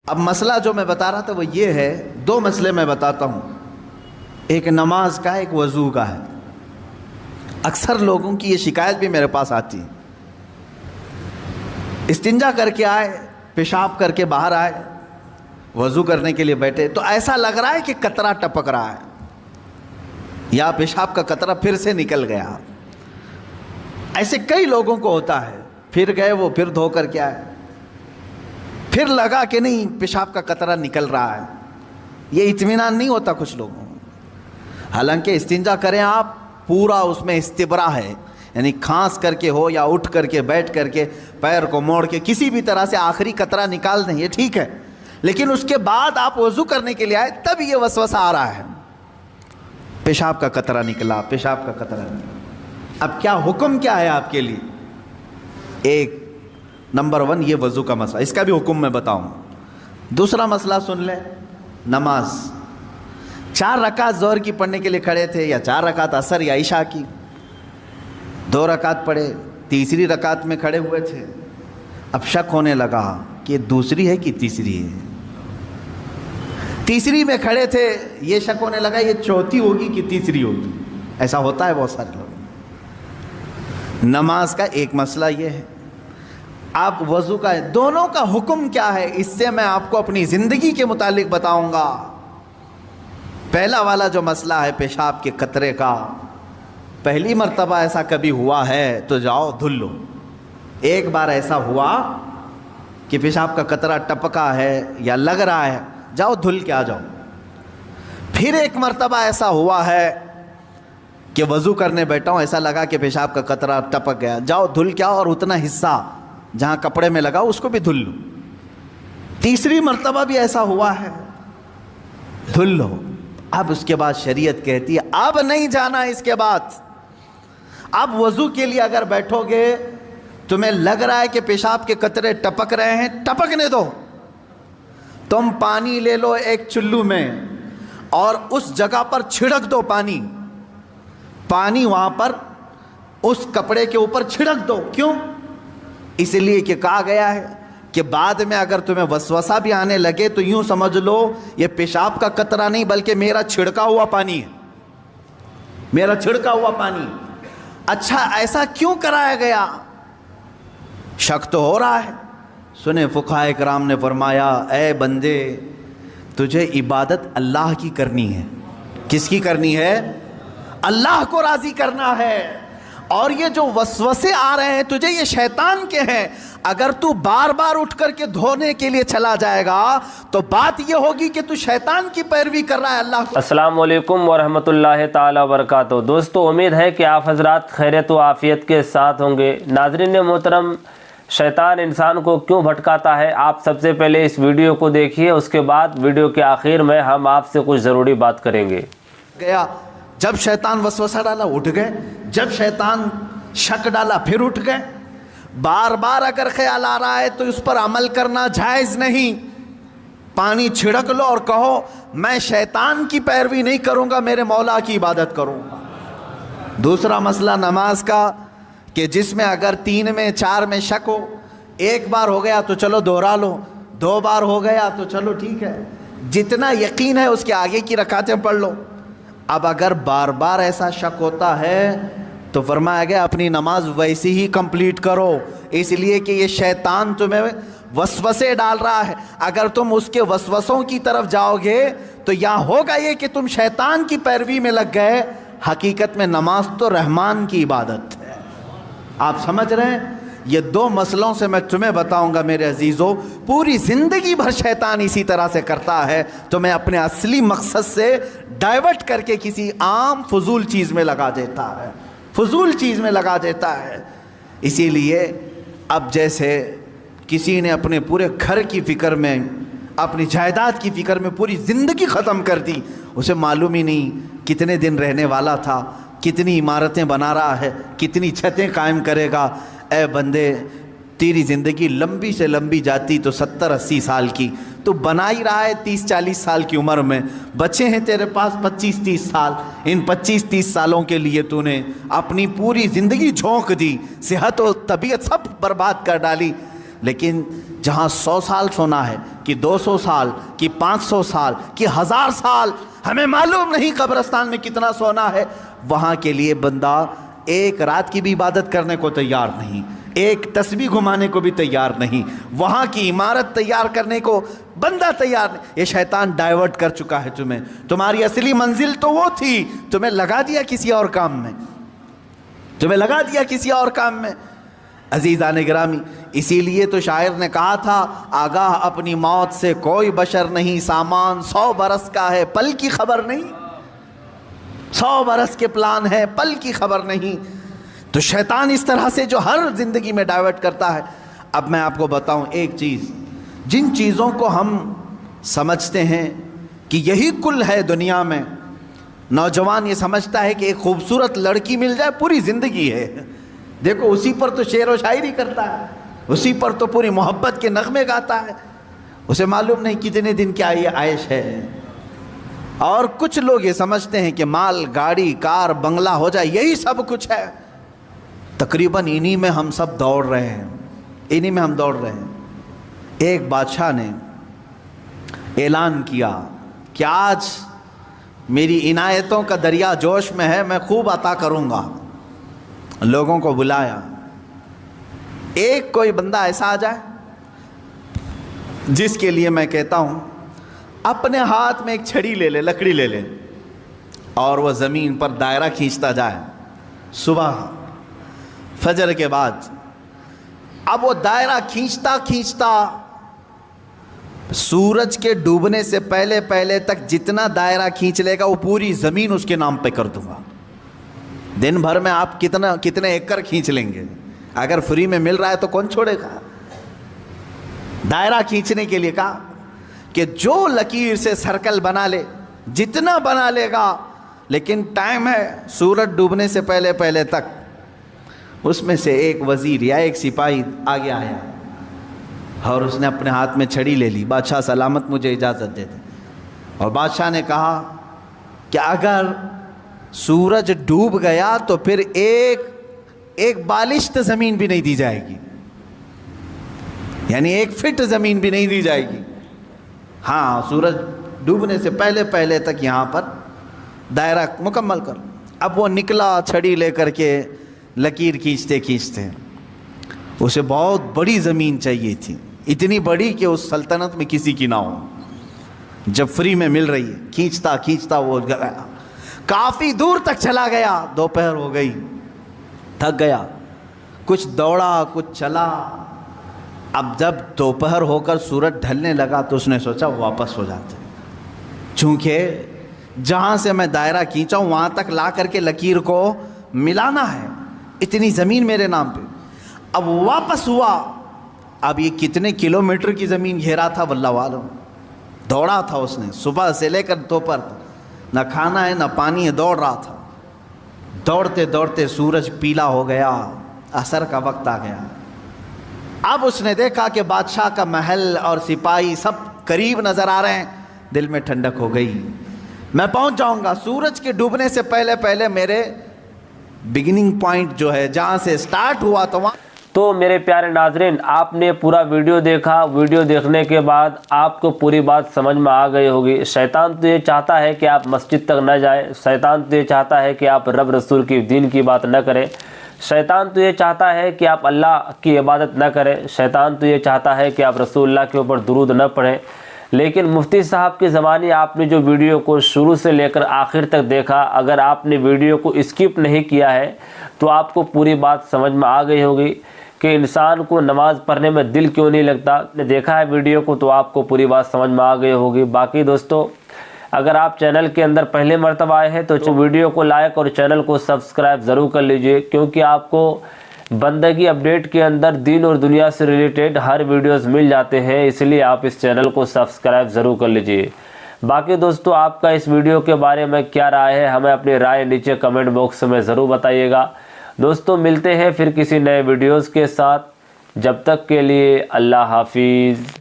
اب مسئلہ جو میں بتا رہا تھا وہ یہ ہے، دو مسئلے میں بتاتا ہوں، ایک نماز کا ایک وضو کا ہے۔ اکثر لوگوں کی یہ شکایت بھی میرے پاس آتی ہے، استنجا کر کے آئے، پیشاب کر کے باہر آئے، وضو کرنے کے لیے بیٹھے تو ایسا لگ رہا ہے کہ قطرہ ٹپک رہا ہے یا پیشاب کا قطرہ پھر سے نکل گیا۔ ایسے کئی لوگوں کو ہوتا ہے، پھر گئے وہ پھر دھو کر کے آئے، پھر لگا کہ نہیں پیشاب کا قطرہ نکل رہا ہے۔ یہ اطمینان نہیں ہوتا کچھ لوگوں کو، حالانکہ استنجا کریں آپ پورا اس میں استبرا ہے، یعنی کھانس کر کے ہو یا اٹھ کر کے بیٹھ کر کے پیر کو موڑ کے کسی بھی طرح سے آخری قطرہ نکال دیں، یہ ٹھیک ہے، لیکن اس کے بعد آپ وضو کرنے کے لیے آئے تب یہ وسوسہ آ رہا ہے، پیشاب کا قطرہ نکلا، پیشاب کا قطرہ نکلا۔ اب کیا حکم کیا ہے آپ کے لیے؟ ایک نمبر 1 یہ وضو کا مسئلہ، اس کا بھی حکم میں بتاؤں۔ دوسرا مسئلہ سن لیں، نماز 4 رکعت ظہر کی پڑھنے کے لیے کھڑے تھے، یا 4 رکعت عصر یا عشاء کی، 2 رکعت پڑھے، تیسری رکعت میں کھڑے ہوئے تھے، اب شک ہونے لگا کہ دوسری ہے کہ تیسری ہے، تیسری میں کھڑے تھے، یہ شک ہونے لگا یہ چوتھی ہوگی کہ تیسری ہوگی۔ ایسا ہوتا ہے بہت سارے لوگ۔ نماز کا ایک مسئلہ یہ ہے، آپ وضو کا ہے، دونوں کا حکم کیا ہے اس سے میں آپ کو اپنی زندگی کے متعلق بتاؤں گا۔ پہلا والا جو مسئلہ ہے پیشاب کے قطرے کا، پہلی مرتبہ ایسا کبھی ہوا ہے تو جاؤ دھل لو۔ ایک بار ایسا ہوا کہ پیشاب کا قطرہ ٹپکا ہے یا لگ رہا ہے، جاؤ دھل کے آ جاؤ۔ پھر ایک مرتبہ ایسا ہوا ہے کہ وضو کرنے بیٹھا ہوں، ایسا لگا کہ پیشاب کا قطرہ ٹپک گیا، جاؤ دھل کے آؤ، اور اتنا حصہ جہاں کپڑے میں لگا اس کو بھی دھل لو۔ تیسری مرتبہ بھی ایسا ہوا ہے، دھل لو۔ اب اس کے بعد شریعت کہتی ہے اب نہیں جانا، اس کے بعد اب وضو کے لیے اگر بیٹھو گے تمہیں لگ رہا ہے کہ پیشاب کے قطرے ٹپک رہے ہیں، ٹپکنے دو، تم پانی لے لو ایک چلو میں اور اس جگہ پر چھڑک دو، پانی وہاں پر اس کپڑے کے اوپر چھڑک دو۔ کیوں؟ اس لیے کہ کہا گیا ہے کہ بعد میں اگر تمہیں وسوسہ بھی آنے لگے تو یوں سمجھ لو یہ پیشاب کا قطرہ نہیں بلکہ میرا چھڑکا ہوا پانی ہے، میرا چھڑکا ہوا پانی۔ اچھا ایسا کیوں کرایا گیا؟ شک تو ہو رہا ہے۔ سنیں فقہاء کرام نے فرمایا اے بندے تجھے عبادت اللہ کی کرنی ہے۔ کس کی کرنی ہے؟ اللہ کو راضی کرنا ہے، اور یہ جو وسوسے آ رہے ہیں تجھے یہ شیطان کے ہیں۔ اگر تو بار بار اٹھ کر کے دھونے کے لیے چلا جائے گا تو بات یہ ہوگی کہ تو شیطان کی پیروی کر رہا ہے اللہ کو۔ السلام علیکم ورحمۃ اللہ تعالی وبرکاتہ۔ دوستو امید ہے کہ آپ حضرات خیریت و عافیت کے ساتھ ہوں گے۔ ناظرین محترم، شیطان انسان کو کیوں بھٹکاتا ہے آپ سب سے پہلے اس ویڈیو کو دیکھیے، اس کے بعد ویڈیو کے آخر میں ہم آپ سے کچھ ضروری بات کریں گے۔ گیا جب شیطان وسوسہ ڈالا اٹھ گئے، جب شیطان شک ڈالا پھر اٹھ گئے۔ بار بار اگر خیال آ رہا ہے تو اس پر عمل کرنا جائز نہیں۔ پانی چھڑک لو اور کہو میں شیطان کی پیروی نہیں کروں گا، میرے مولا کی عبادت کروں گا۔ دوسرا مسئلہ نماز کا کہ جس میں اگر 3 میں 4 میں شک ہو، ایک بار ہو گیا تو چلو دوہرا لو، 2 بار ہو گیا تو چلو ٹھیک ہے، جتنا یقین ہے اس کے آگے کی رکعتیں پڑھ لو۔ اب اگر بار بار ایسا شک ہوتا ہے تو فرمایا گیا اپنی نماز ویسی ہی کمپلیٹ کرو، اس لیے کہ یہ شیطان تمہیں وسوسے ڈال رہا ہے۔ اگر تم اس کے وسوسوں کی طرف جاؤ گے تو یہاں ہوگا یہ کہ تم شیطان کی پیروی میں لگ گئے۔ حقیقت میں نماز تو رحمان کی عبادت ہے۔ آپ سمجھ رہے ہیں؟ یہ 2 مسئلوں سے میں تمہیں بتاؤں گا میرے عزیزو، پوری زندگی بھر شیطان اسی طرح سے کرتا ہے، تو میں اپنے اصلی مقصد سے ڈائیورٹ کر کے کسی عام فضول چیز میں لگا دیتا ہے، فضول چیز میں لگا دیتا ہے۔ اسی لیے اب جیسے کسی نے اپنے پورے گھر کی فکر میں، اپنی جائیداد کی فکر میں پوری زندگی ختم کر دی، اسے معلوم ہی نہیں کتنے دن رہنے والا تھا، کتنی عمارتیں بنا رہا ہے، کتنی چھتیں قائم کرے گا۔ اے بندے تیری زندگی لمبی سے لمبی جاتی تو 70-80 سال کی، تو بنا ہی رہا ہے 30-40 سال کی عمر میں، بچے ہیں تیرے پاس 25-30 سال، ان 25-30 سالوں کے لیے تو نے اپنی پوری زندگی جھونک دی، صحت و طبیعت سب برباد کر ڈالی۔ لیکن جہاں 100 سال سونا ہے کہ 200 سال کہ 500 سال کہ 1000 سال، ہمیں معلوم نہیں قبرستان میں کتنا سونا ہے، وہاں کے لیے بندہ ایک رات کی بھی عبادت کرنے کو تیار نہیں، ایک تسبیح گھمانے کو بھی تیار نہیں، وہاں کی عمارت تیار کرنے کو بندہ تیار نہیں۔ یہ شیطان ڈائیورٹ کر چکا ہے تمہیں، تمہاری اصلی منزل تو وہ تھی، تمہیں لگا دیا کسی اور کام میں، تمہیں لگا دیا کسی اور کام میں۔ عزیزان گرامی، اسی لیے تو شاعر نے کہا تھا، آگاہ اپنی موت سے کوئی بشر نہیں، سامان 100 برس کا ہے پل کی خبر نہیں، 100 برس کے پلان ہے پل کی خبر نہیں۔ تو شیطان اس طرح سے جو ہر زندگی میں ڈائیورٹ کرتا ہے۔ اب میں آپ کو بتاؤں ایک چیز، جن چیزوں کو ہم سمجھتے ہیں کہ یہی کل ہے دنیا میں، نوجوان یہ سمجھتا ہے کہ ایک خوبصورت لڑکی مل جائے پوری زندگی ہے، دیکھو اسی پر تو شعر و شاعری کرتا ہے، اسی پر تو پوری محبت کے نغمے گاتا ہے، اسے معلوم نہیں کتنے دن کیا یہ عائش ہے۔ اور کچھ لوگ یہ سمجھتے ہیں کہ مال، گاڑی، کار، بنگلہ ہو جائے یہی سب کچھ ہے۔ تقریباً انہی میں ہم سب دوڑ رہے ہیں، انہی میں ہم دوڑ رہے ہیں۔ ایک بادشاہ نے اعلان کیا کہ آج میری عنایتوں کا دریا جوش میں ہے، میں خوب عطا کروں گا۔ لوگوں کو بلایا، ایک کوئی بندہ ایسا آ جائے جس کے لیے میں کہتا ہوں اپنے ہاتھ میں ایک چھڑی لے لے، لکڑی لے لے، اور وہ زمین پر دائرہ کھینچتا جائے صبح فجر کے بعد۔ اب وہ دائرہ کھینچتا کھینچتا سورج کے ڈوبنے سے پہلے پہلے تک جتنا دائرہ کھینچ لے گا وہ پوری زمین اس کے نام پہ کر دوں گا۔ دن بھر میں آپ کتنے ایکڑ کھینچ لیں گے؟ اگر فری میں مل رہا ہے تو کون چھوڑے گا؟ دائرہ کھینچنے کے لیے کہا کہ جو لکیر سے سرکل بنا لے، جتنا بنا لے گا، لیکن ٹائم ہے سورج ڈوبنے سے پہلے پہلے تک۔ اس میں سے ایک وزیر یا ایک سپاہی آگے آیا اور اس نے اپنے ہاتھ میں چھڑی لے لی، بادشاہ سلامت مجھے اجازت دے دے۔ اور بادشاہ نے کہا کہ اگر سورج ڈوب گیا تو پھر ایک بالشت زمین بھی نہیں دی جائے گی، یعنی 1 فٹ زمین بھی نہیں دی جائے گی۔ ہاں، سورج ڈوبنے سے پہلے پہلے تک یہاں پر دائرہ مکمل کر۔ اب وہ نکلا چھڑی لے کر کے، لکیر کھینچتے کھینچتے، اسے بہت بڑی زمین چاہیے تھی، اتنی بڑی کہ اس سلطنت میں کسی کی نہ ہو، جب فری میں مل رہی ہے۔ کھینچتا کھینچتا وہ گیا، کافی دور تک چلا گیا، دوپہر ہو گئی، تھک گیا، کچھ دوڑا کچھ چلا۔ اب جب دوپہر ہو کر سورج ڈھلنے لگا تو اس نے سوچا واپس ہو جاتے، چونکہ جہاں سے میں دائرہ کھینچا ہوں وہاں تک لا کر کے لکیر کو ملانا ہے، اتنی زمین میرے نام پہ۔ اب واپس ہوا، اب یہ کتنے کلومیٹر کی زمین گھیرا تھا واللہ عالم، دوڑا تھا اس نے صبح سے لے کر دوپہر تک، نہ کھانا ہے نہ پانی ہے، دوڑ رہا تھا۔ دوڑتے دوڑتے سورج پیلا ہو گیا، عصر کا وقت آ گیا۔ اب اس نے دیکھا کہ بادشاہ کا محل اور سپاہی سب قریب نظر آ رہے ہیں، دل میں ٹھنڈک ہو گئی، میں پہنچ جاؤں گا سورج کے ڈوبنے سے پہلے پہلے، میرے بگننگ پوائنٹ جو ہے جہاں سے سٹارٹ ہوا تو وہاں۔ تو میرے پیارے ناظرین، آپ نے پورا ویڈیو دیکھا، ویڈیو دیکھنے کے بعد آپ کو پوری بات سمجھ میں آ گئی ہوگی۔ شیطان تو یہ چاہتا ہے کہ آپ مسجد تک نہ جائیں، شیطان تو یہ چاہتا ہے کہ آپ رب رسول کی دین کی بات نہ کریں، شیطان تو یہ چاہتا ہے کہ آپ اللہ کی عبادت نہ کریں، شیطان تو یہ چاہتا ہے کہ آپ رسول اللہ کے اوپر درود نہ پڑھیں۔ لیکن مفتی صاحب کی زبانی آپ نے جو ویڈیو کو شروع سے لے کر آخر تک دیکھا، اگر آپ نے ویڈیو کو اسکپ نہیں کیا ہے تو آپ کو پوری بات سمجھ میں آ گئی ہوگی کہ انسان کو نماز پڑھنے میں دل کیوں نہیں لگتا۔ نے دیکھا ہے ویڈیو کو تو آپ کو پوری بات سمجھ میں آ گئی ہوگی۔ باقی دوستو، اگر آپ چینل کے اندر پہلے مرتبہ آئے ہیں تو ویڈیو کو لائک اور چینل کو سبسکرائب ضرور کر لیجئے، کیونکہ آپ کو بندگی اپڈیٹ کے اندر دین اور دنیا سے ریلیٹڈ ہر ویڈیوز مل جاتے ہیں، اس لیے آپ اس چینل کو سبسکرائب ضرور کر لیجئے۔ باقی دوستو، آپ کا اس ویڈیو کے بارے میں کیا رائے ہے، ہمیں اپنی رائے نیچے کمنٹ باکس میں ضرور بتائیے گا۔ دوستو، ملتے ہیں پھر کسی نئے ویڈیوز کے ساتھ، جب تک کے لیے اللہ حافظ۔